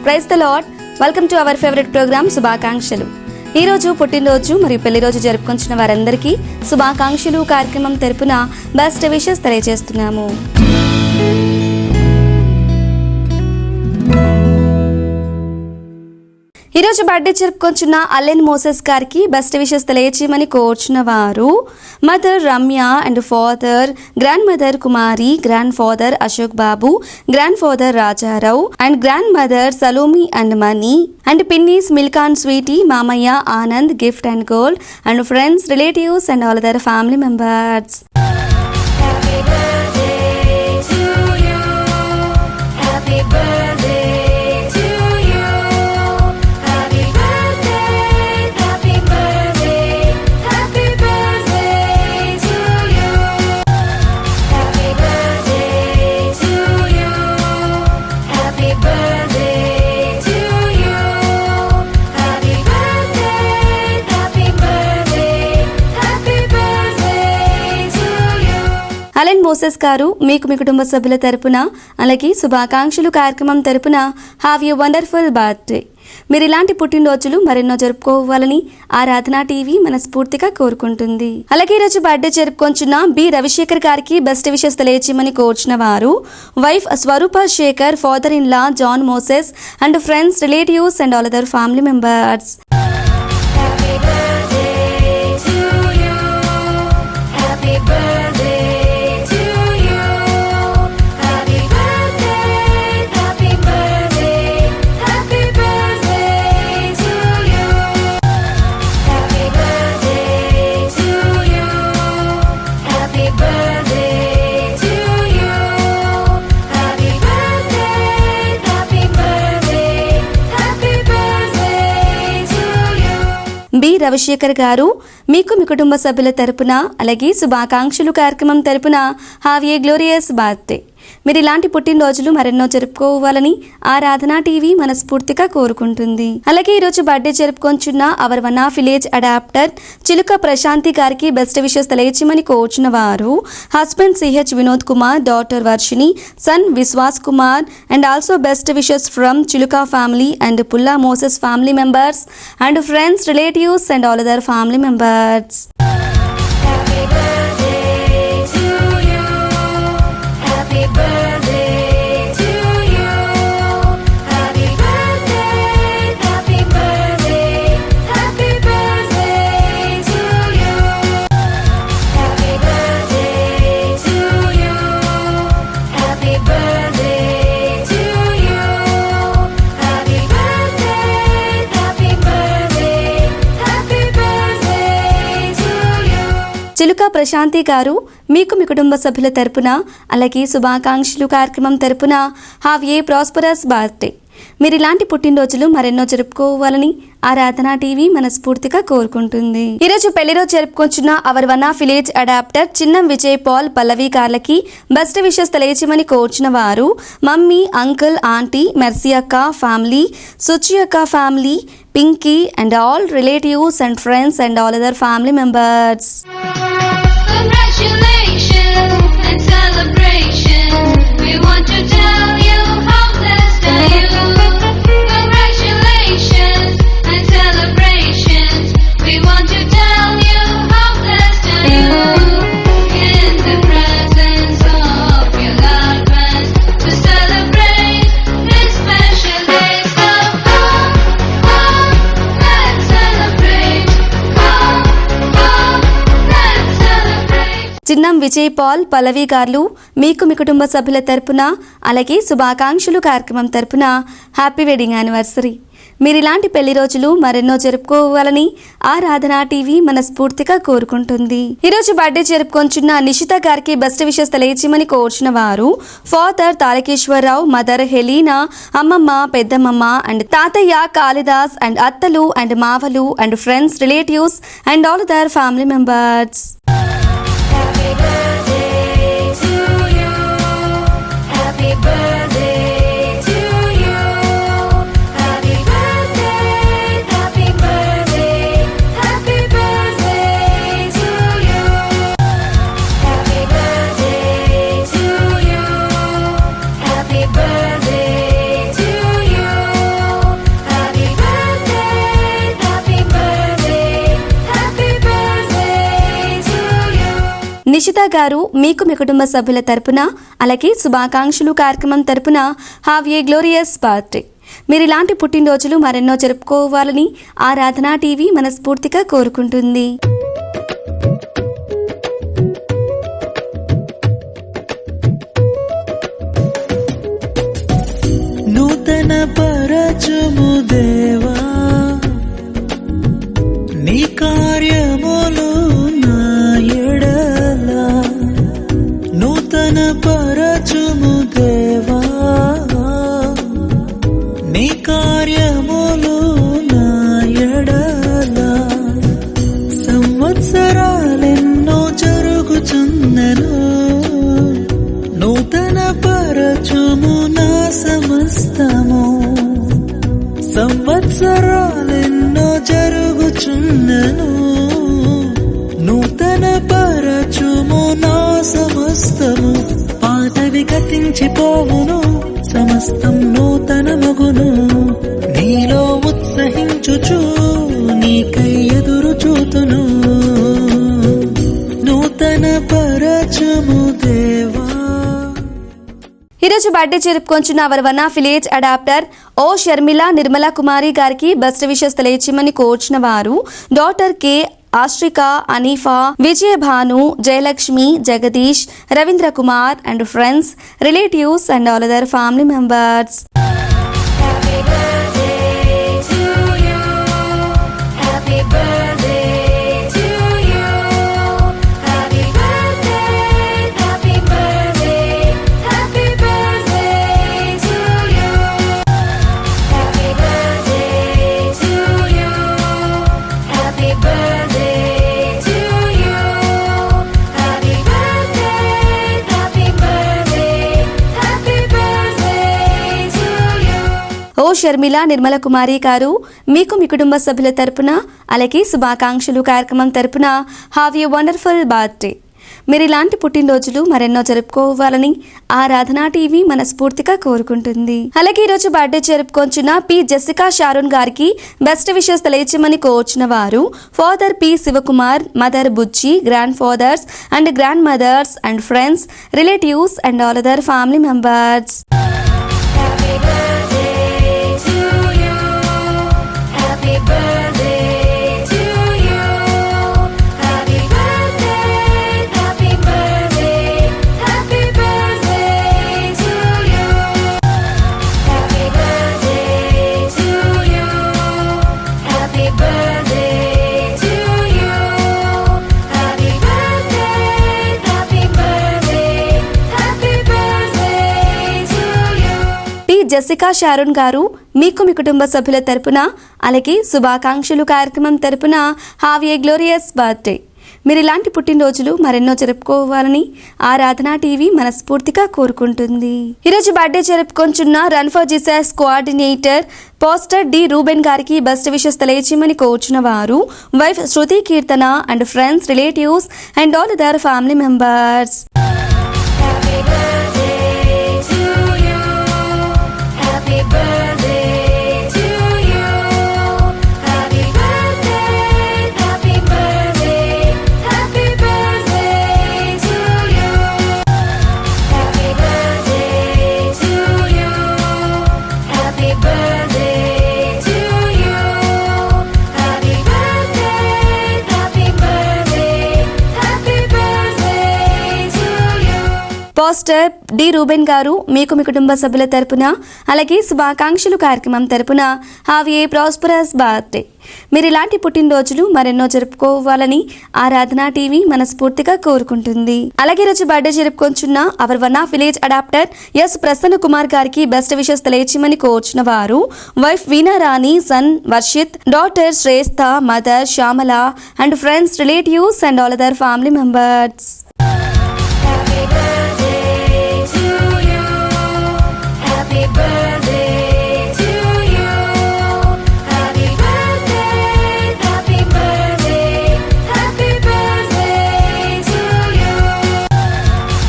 Praise the Lord. Welcome to our favourite programme శుభాకాంక్షలు. ఈ రోజు పుట్టినరోజు మరియు పెళ్లి రోజు జరుపుకుంటున్న వారందరికీ శుభాకాంక్షలు కార్యక్రమం తరపున బెస్ట్ విషెస్ తెలియజేస్తున్నాము. ఈరోజు బర్త్డే జరుపుకొంచున్న అలెన్ మోసెస్ గారికి బెస్ట్ విషెస్ తెలియచేయమని కోరుచున్న వారు mother Ramya and father, grandmother Kumari, grandfather Ashok Babu, grandfather Rajarao and grandmother Salomi and Mani and పిన్నీస్ మిల్క్ అండ్ స్వీటీ, మామయ్య Anand, gift and gold and friends, relatives and all other family members. Allen Moses గారు మీకు మీ కుటుంబ సభ్యుల తరపున అలాగే శుభాకాంక్షలు కార్యక్రమం తరపున హ్యావ్ యూ వండర్ఫుల్ బర్త్డే. మీరు ఇలాంటి పుట్టినరోజులు మరెన్నో జరుపుకోవాలని ఆరాధన టీవీ మనస్ఫూర్తిగా కోరుకుంటుంది. అలాగే ఈరోజు బర్త్డే జరుపుకొంచున్న బి రవిశేఖర్ గారికి బెస్ట్ విషెస్ తెలియచేయమని కోరుచున్న వారు wife Swarupa Shekar, father in law John Moses and friends, relatives and all other family members. B Ravishekar garu మీకు మీ కుటుంబ సభ్యుల తరపున అలాగే శుభాకాంక్షలు కార్యక్రమం తరపున హ్యావ్ ఏ గ్లోరియస్ బర్త్డే. మీరు ఇలాంటి పుట్టినరోజులు మరెన్నో జరుపుకోవాలని ఆరాధన టీవీ మనస్ఫూర్తిగా కోరుకుంటుంది. అలాగే ఈరోజు బర్త్డే జరుపుకొంచున్న our one of village adopter Chiluka Prashanti గారికి బెస్ట్ విషెస్ తెలియచేయమని కోరుచున్న వారు husband CH Vinod Kumar, daughter Varshini, son Vishwas Kumar and also best wishes from Chiluka family and Pulla Moses family members and friends, relatives and all other family members. Chiluka Prashanti గారు మీకు మీ కుటుంబ సభ్యుల తరపున అలాగే శుభాకాంక్షలు కార్యక్రమం తరపున హ్యావ్ ఏ ప్రాస్పరస్ బర్త్డే. మీరు ఇలాంటి పుట్టినరోజులు మరెన్నో జరుపుకోవాలని ఆరాధన టీవీ మనస్ఫూర్తిగా కోరుకుంటుంది. ఈరోజు పెళ్లి రోజు జరుపుకొంచున్న our one of village adopter Chinnam Vijay Paul, Pallavi గార్లకి బెస్ట్ విషెస్ తెలియచేయమని కోరుచున్న వారు మమ్మీ, అంకుల్, ఆంటీ, మెర్సీ అక్క ఫ్యామిలీ, సుచి అక్క family, Pinky and all relatives and friends and all other family members. Congratulations and celebrations. We want to tell you how blessed are you. Congratulations and celebrations. We want to tell you how blessed are you. In the presence of your loved ones to celebrate this special day. So let's celebrate. Let's celebrate. Chinnam Vijay Paul, Pallavi గార్లు మీకు మీ కుటుంబ సభ్యుల తరపున అలాగే శుభాకాంక్షలు కార్యక్రమం తరపున హ్యాపీ వెడ్డింగ్ యానివర్సరీ. మీరు ఇలాంటి పెళ్లి రోజులు మరెన్నో జరుపుకోవాలని ఆరాధన టీవీ మనస్ఫూర్తిగా కోరుకుంటుంది. ఈరోజు బర్త్డే జరుపుకొంచున్న నిషిత గారికి బెస్ట్ విషెస్ తెలియచేయమని కోరుచున్న వారు ఫాదర్ తారకేశ్వరరావు, మదర్ హెలీనా, అమ్మమ్మ, పెద్దమ్మమ్మ అండ్ తాతయ్య కాళిదాస్ అండ్ అత్తలు అండ్ మావలు and friends, relatives and all other family members. Nishitha గారు మీకు మీ కుటుంబ సభ్యుల తరపున అలాగే శుభాకాంక్షలు కార్యక్రమం తరపున హ్యావ్ ఏ గ్లోరియస్ బర్త్డే. మీరు ఇలాంటి పుట్టినరోజులు మరెన్నో జరుపుకోవాలని ఆరాధన టీవీ మనస్ఫూర్తిగా కోరుకుంటుంది. నూతన పరచుము దేవా నీ కార్యములు నా ఎడల, నూతన పరచుము దేవా నీ కార్యములు నా ఎడల. సంవత్సరాలెన్నో జరుగుచున్నను, నూతన పరచుము నా సమస్తము. సంవత్సరాలెన్నో జరుగుచున్నను, నూతన పరచుము నా సమస్తము. పాతవి గతించిపోవును, సమస్తం నూతన మగును. నీలో ఉత్సహించుచు నీకై ఎదురు చూతును, నూతన పరచుము దేవా. ఈరోజు బర్త్డే జరుపుకొంచున్న our one of village adopter O Sharmila Nirmala Kumari గారికి బెస్ట్ విషెస్ తెలియచేయమని కోర్చిన వారు doctor K Ashrika, Anifa, Vijayabhanu, Jayalakshmi, Jagadish, Ravindra Kumar and friends, relatives and all other family members. Happy birthday to you. Happy birthday to you. Happy birthday, happy birthday, happy birthday to you. Happy birthday to you. Happy birthday to you. Happy birthday, happy birthday, happy birthday to you. ఓ షర్మిల నిర్మల కుమారి గారు మీకు మీ కుటుంబ సభ్యుల తరపున అలాగే శుభాకాంక్షలు కార్యక్రమం తరపున హ్యావ్ ఏ వండర్ఫుల్ బర్త్డే. మీరు ఇలాంటి పుట్టినరోజులు మరెన్నో జరుపుకోవాలని ఆరాధన టీవీ మనస్ఫూర్తిగా కోరుకుంటుంది. అలాగే ఈరోజు బర్త్డే జరుపుకొంచున్న పి జెసికా షారోన్ గారికి బెస్ట్ విషెస్ తెలియచేయమని కోర్చిన వారు father P Shivakumar, mother Bujji, grandfathers and grandmothers and friends, relatives and all other family members. Happy birthday to you. Happy birthday to you. Happy birthday, happy birthday, happy birthday to you. Happy birthday to you. Happy birthday to you. Happy birthday, happy birthday, happy birthday to you. T Jessica Sharon గారు మీకు మీ కుటుంబ సభ్యుల తరపున అలాగే శుభాకాంక్షలు కార్యక్రమం తరపున హ్యావ్ ఏ గ్లోరియస్ బర్త్డే. మీరు ఇలాంటి పుట్టినరోజులు మరెన్నో జరుపుకోవాలని ఆరాధన టీవీ మనస్ఫూర్తిగా కోరుకుంటుంది. ఈరోజు బర్త్డే జరుపుకొంచున్న run for Jesus coordinator pastor D Ruben గారికి బెస్ట్ విషెస్ తెలియచేయమని కోర్చిన వారు wife Shruti Keerthana and friends, relatives and all other family members. Happy birthday to you. Happy birthday to you. Happy birthday, happy birthday, happy birthday to you. Happy birthday to you. Happy birthday to you. Happy birthday, happy birthday, happy birthday to you. Pastor D Reuben garu మీకు మీ కుటుంబ సభ్యుల తరపున అలాగే శుభాకాంక్షలు కార్యక్రమం తరపున have a prosperous birthday. మీరు ఇలాంటి పుట్టినరోజులు మరెన్నో జరుపుకోవాలని ఆరాధన టీవీ మనస్ఫూర్తిగా కోరుకుంటుంది. అలాగే రోజు బర్త్డే జరుపుకొంచున్న our one of village adopter S Prasanna Kumar గారికి బెస్ట్ విషెస్ తెలియచేయమని కోర్చిన వారు wife Veena Rani, son Varshith, daughter Shreshta, mother Shyamala and friends, relatives and all other family members. Happy birthday to you. Happy birthday to you. Happy birthday, happy birthday, happy birthday to you.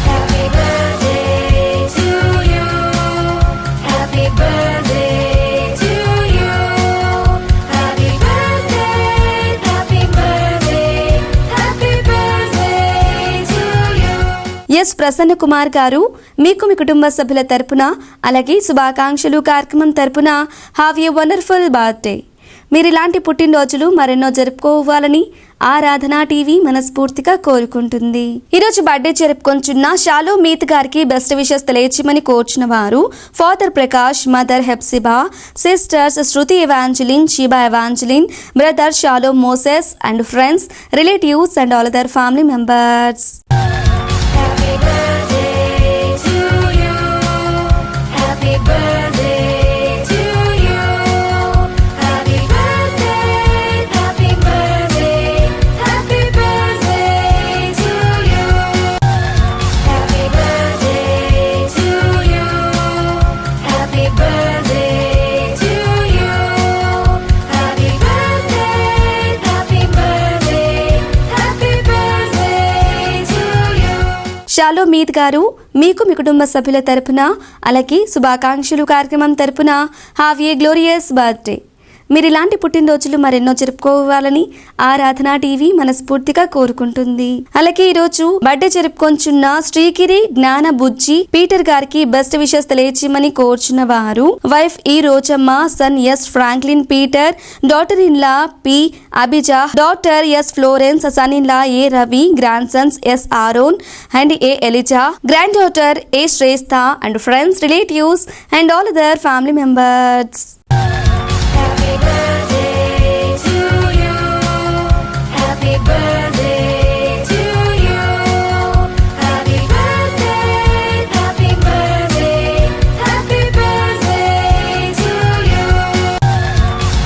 Happy birthday to you. Happy birthday to you. Happy birthday, happy birthday, happy birthday to Prasanna Kumar గారు మీకు మీ కుటుంబ సభ్యుల తరపున అలాగే శుభాకాంక్షలు కార్యక్రమం తరపున హ్యావ్ ఏ వండర్ఫుల్ బర్త్డే. మీరు ఇలాంటి పుట్టినరోజులు మరెన్నో జరుపుకోవాలని ఆరాధనా టీవీ మనస్ఫూర్తిగా కోరుకుంటుంది. ఈరోజు బర్త్డే జరుపుకొంచున్న షాలో మీత్ గారికి బెస్ట్ విషెస్ తెలియచేయమని కోరుచున్న వారు father Prakash, mother Hepsiba, sisters Shruti Evangeline, Sheeba Evangeline, brother Shalo Moses and friends, relatives and all other family members. Happy birthday to you. Happy birthday to you. Happy birthday, happy birthday, happy birthday to you. Happy birthday to you. Happy birthday to you. Happy birthday, happy birthday, happy birthday to you. Shallow meat గారు మీకు మీ కుటుంబ సభ్యుల తరపున అలాగే శుభాకాంక్షలు కార్యక్రమం తరపున హ్యావ్ ఏ గ్లోరియస్ బర్త్డే. మీరు ఇలాంటి పుట్టినరోజులు మరెన్నో జరుపుకోవాలని ఆరాధనా టీవీ మనస్ఫూర్తిగా కోరుకుంటుంది. అలాగే ఈరోజు బర్త్డే జరుపుకొంచున్న శ్రీగిరి జ్ఞాన బుజ్జి పీటర్ గారికి బెస్ట్ విషెస్ తెలియచేయమని కోరుచున్న వారు wife E Rojamma, son S Franklin Peter, daughter in law P Abhija, daughter S Florence, son in law A Ravi, grandsons S Aaron and A Eliza, granddaughter A Shreshta and friends, relatives and all other family members. Happy birthday to you. Happy birthday to you. Happy birthday, happy birthday, happy birthday to you.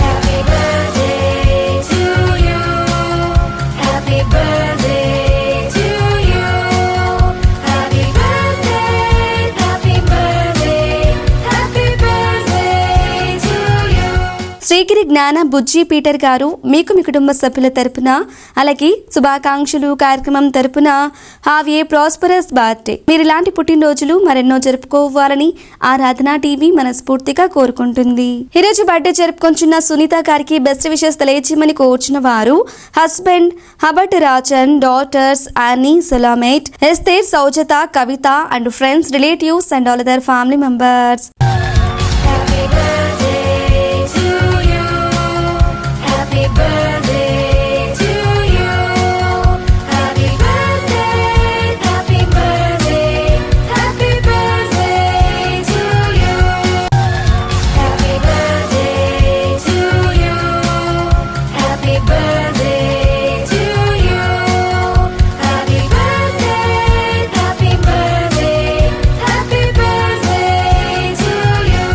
Happy birthday to you. Happy birthday to you. Happy birthday, happy birthday, happy birthday to you. Srigiri Gnana Bujji Peter గారు మీకు మీ కుటుంబ సభ్యుల తరపున అలాగే శుభాకాంక్షలు కార్యక్రమం తరపున హ్యావ్ ఏ ప్రాస్పరస్ బర్త్డే. మీరు ఇలాంటి పుట్టినరోజులు మరెన్నో జరుపుకోవాలని ఆరాధనా టీవీ మనస్ఫూర్తిగా కోరుకుంటుంది. ఈరోజు బర్త్డే జరుపుకొంచున్న సునీత గారికి బెస్ట్ విషెస్ తెలియచేయమని కోరుచున్న వారు husband Hubert Rajan, daughters Annie, Solamet, Esther, Soujatha, Kavitha and friends, relatives and all other family members. Happy birthday to you. Happy birthday to you. Happy birthday, happy birthday, happy birthday to you. Happy birthday to you. Happy birthday to you. Happy birthday, happy birthday, happy birthday to you.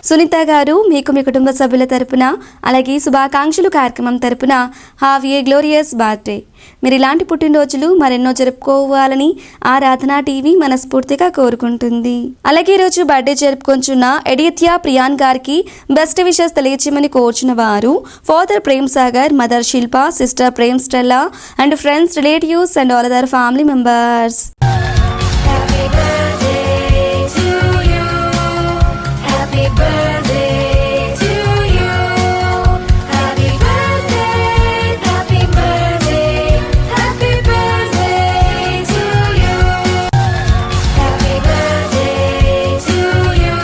Sunitha garu మీకు మీ కుటుంబ సభ్యుల తరపున అలాగే శుభాకాంక్షలు కార్యక్రమం తరపున have a glorious birthday. మీరు ఇలాంటి పుట్టినరోజులు మరెన్నో జరుపుకోవాలని ఆరాధనా టీవీ మనస్ఫూర్తిగా కోరుకుంటుంది. అలాగే ఈరోజు బర్త్డే జరుపుకొంచున్న ఎడియత్యా ప్రియాన్ గారికి బెస్ట్ విషెస్ తెలియచేయమని కోరుచున్న వారు father Prem Sagar, mother Shilpa, sister Prem Stella and friends, relatives and all other family members. Happy birthday to you. Happy birthday to you. Happy birthday, happy birthday, happy birthday to you. Happy birthday to you.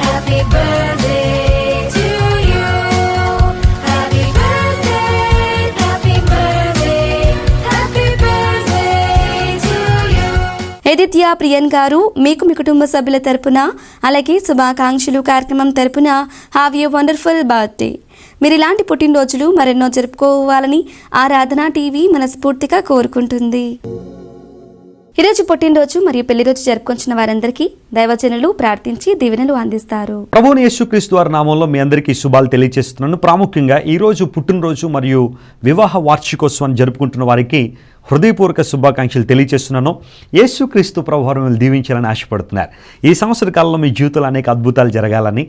Happy birthday to you. Happy birthday, happy birthday, happy birthday to you. Adithya Priyan గారు మీకు మీ కుటుంబ సభ్యుల తరపున అలాగే శుభాకాంక్షలు కార్యక్రమం తరపున హ్యావ్ ఏ వండర్ఫుల్ బర్త్డే. మీరు ఇలాంటి పుట్టినరోజులు మరెన్నో జరుపుకోవాలని ఆరాధనా టీవీ మనస్ఫూర్తిగా కోరుకుంటుంది. ఈరోజు పుట్టినరోజు మరియు పెళ్లి రోజు జరుపుకొంచిన వారందరికీ దైవజనులు ప్రార్థించి దీవెనలు అందిస్తారు. ప్రభువుని యేసుక్రీస్తు వారి నామంలో మీ అందరికీ శుభాలు తెలియజేస్తున్నాను. ప్రాముఖ్యంగా ఈరోజు పుట్టినరోజు మరియు వివాహ వార్షికోత్సవాన్ని జరుపుకుంటున్న వారికి హృదయపూర్వక శుభాకాంక్షలు తెలియజేస్తున్నాను. యేసుక్రీస్తు ప్రభువారు మిమ్మల్ని దీవించాలని ఆశపడుతున్నారు. ఈ సంవత్సర కాలంలో మీ జీవితంలో అనేక అద్భుతాలు జరగాలని,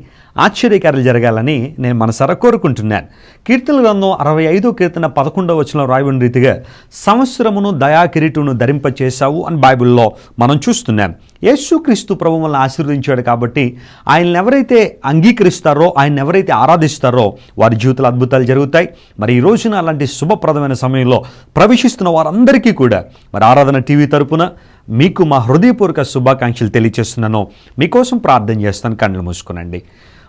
ఆశ్చర్యకార్యాలు జరగాలని నేను మనసారా కోరుకుంటున్నాను. కీర్తనల గ్రంథం 65వ కీర్తన 11వ వచనంలో రాయబడిన రీతిగా సంవత్సరమును దయా కిరీటమును ధరింపచేశావు అని బైబిల్లో మనం చూస్తున్నాం. యేసుక్రీస్తు ప్రభువు మనల్ని ఆశీర్వదించాడు కాబట్టి ఆయన్ని ఎవరైతే అంగీకరిస్తారో, ఆయన ఎవరైతే ఆరాధిస్తారో వారి జీవితంలో అద్భుతాలు జరుగుతాయి. మరి ఈ రోజున అలాంటి శుభప్రదమైన సమయంలో ప్రవేశిస్తున్న వారందరికీ కూడా మరి ఆరాధన టీవీ తరపున మీకు మా హృదయపూర్వక శుభాకాంక్షలు తెలియజేస్తున్నాను. మీకోసం ప్రార్థన చేస్తాను. కళ్ళు మూసుకునండి.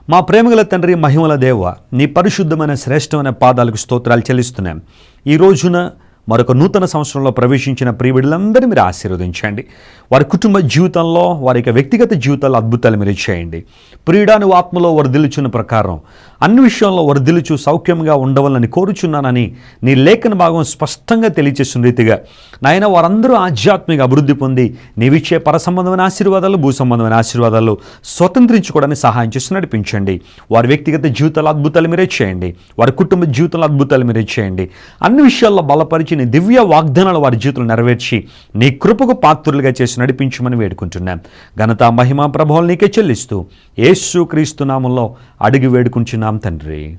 మా ప్రేమగల తండ్రి, మహిమల దేవ, నీ పరిశుద్ధమైన శ్రేష్టమైన పాదాలకు స్తోత్రాలు చెల్లిస్తున్నాం. ఈ రోజున మరొక నూతన సంవత్సరంలో ప్రవేశించిన ప్రియబిడ్డలందరినీ మీరు ఆశీర్వదించండి. వారి కుటుంబ జీవితంలో, వారి యొక్క వ్యక్తిగత జీవితాల్లో అద్భుతాలు మీరు చేయండి. ప్రియుడాను ఆత్మలో వర్ధిల్లుచున్న ప్రకారం అన్ని విషయంలో వర్ధిల్లుచు సౌఖ్యంగా ఉండవాలని కోరుచున్నానని నీ లేఖన భాగం స్పష్టంగా తెలియచేస్తున్న రీతిగా నాయన వారందరూ ఆధ్యాత్మిక అభివృద్ధి పొంది నీవిచ్చే పరసంబంధమైన ఆశీర్వాదాలు, భూ సంబంధమైన ఆశీర్వాదాలు స్వతంత్రించుకోవడానికి సహాయం చేసి నడిపించండి. వారి వ్యక్తిగత జీవితాల అద్భుతాలు మీరే చేయండి. వారి కుటుంబ జీవితాల అద్భుతాలు మీరే చేయండి. అన్ని విషయాల్లో బలపరిచి నీ దివ్య వాగ్దానాలు వారి జీవితంలో నెరవేర్చి నీ కృపకు పాత్రులుగా చేసి నడిపించమని వేడుకుంటున్నాం. ఘనత, మహిమ, ప్రభావాలు నీకే చెల్లిస్తూ యేసు క్రీస్తు నామములో అడిగి వేడుకుంటున్నాం తండ్రి.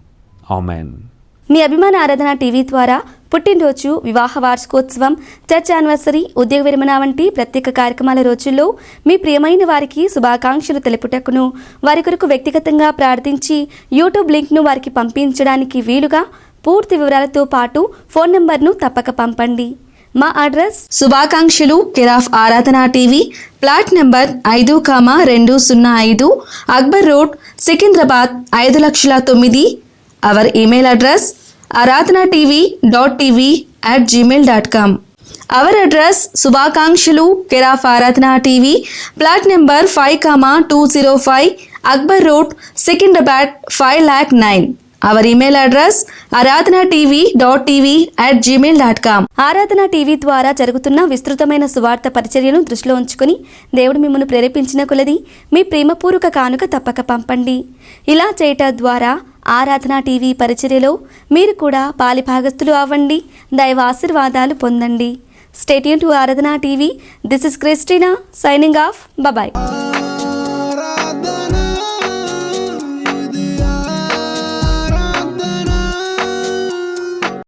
ఆమేన్. మీ అభిమాన ఆరాధన టీవీ ద్వారా పుట్టినరోజు, వివాహ వార్షికోత్సవం, చర్చ్ యానివర్సరీ, ఉద్యోగ విరమణ వంటి ప్రత్యేక కార్యక్రమాల రోజుల్లో మీ ప్రియమైన వారికి శుభాకాంక్షలు తెలుపుటకును, వారి కొరకు వ్యక్తిగతంగా ప్రార్థించి యూట్యూబ్ లింక్ను వారికి పంపించడానికి వీలుగా పూర్తి వివరాలతో పాటు ఫోన్ నంబర్ను తప్పక పంపండి. మా అడ్రస్ శుభాకాంక్షలు కేరాఫ్ ఆరాధన TV, plot number 5,205, Akbar road, Secunderabad 5,09,000. Hour email address aradhanatv.tv@gmail.com. Our address శుభాకాంక్షలు కేరాఫ్ ఆరాధన TV, plot number 5,205, Akbar road, Secunderabad 5,09,000. Hour email address aradhanatv.tv@gmail.com. ఆరాధన టీవీ ద్వారా జరుగుతున్న విస్తృతమైన సువార్త పరిచర్యను దృష్టిలో ఉంచుకొని దేవుడు మిమ్మల్ని ప్రేరేపించిన కొలది మీ ప్రేమపూర్వక కానుక తప్పక పంపండి. ఇలా చేయటం ద్వారా ఆరాధన టీవీ పరిచర్యలో మీరు కూడా పాలిభాగస్తులు అవ్వండి. దైవ ఆశీర్వాదాలు పొందండి. Stay tune to Aradhana TV. This is Christina signing off. Bye.